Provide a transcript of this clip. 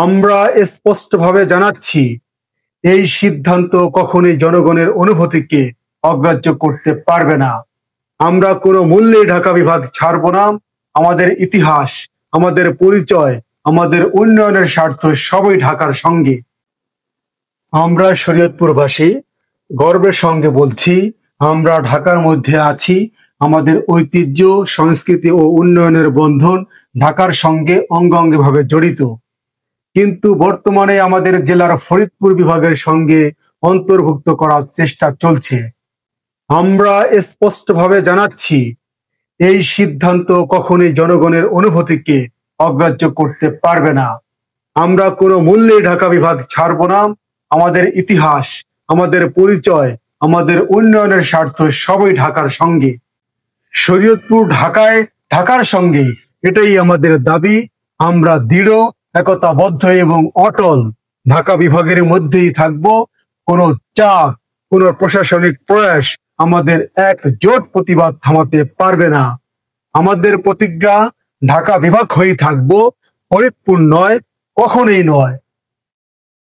আমরা স্পষ্টভাবে জানাচ্ছি, এই সিদ্ধান্ত কখনোই জনগণের অনুভূতিকে অগ্রাহ্য করতে পারবে না। আমরা কোনো মূল্যে ঢাকা বিভাগ ছাড়ব না। আমাদের ইতিহাস, আমাদের পরিচয়, আমাদের উন্নয়নের স্বার্থ সবই ঢাকার সঙ্গে। আমরা শরীয়তপুরবাসী গর্বের সঙ্গে বলছি, আমরা ঢাকার মধ্যে আছি। আমাদের ঐতিহ্য, সংস্কৃতি ও উন্নয়নের বন্ধন ঢাকার সঙ্গে অঙ্গাঙ্গিভাবে জড়িত। কিন্তু বর্তমানে আমাদের জেলার ফরিদপুর বিভাগের সঙ্গে অন্তর্ভুক্ত করার চেষ্টা চলছে। আমরা স্পষ্টভাবে জানাচ্ছি, এই সিদ্ধান্ত কখনোই জনগণের অনুভূতিকে অগ্রাহ্য করতে পারবে না। আমরা কোনো মূল্যে ঢাকা বিভাগ ছাড়ব না। আমাদের ইতিহাস, আমাদের পরিচয়, আমাদের উন্নয়নের স্বার্থ সবই ঢাকার সঙ্গে। শরীয়তপুর ঢাকায়, ঢাকার সঙ্গে, এটাই আমাদের দাবি। আমরা দৃঢ়, একতাবদ্ধ এবং অটল ঢাকা বিভাগের মধ্যেই থাকব। কোনো চাপ, কোনো প্রশাসনিক প্রয়াস আমাদের একজোট প্রতিবাদ থামাতে পারবে না। আমাদের প্রতিজ্ঞা, ঢাকা বিভাগ হয়েই থাকবো, ফরিদপুর নয়, কখনোই নয়।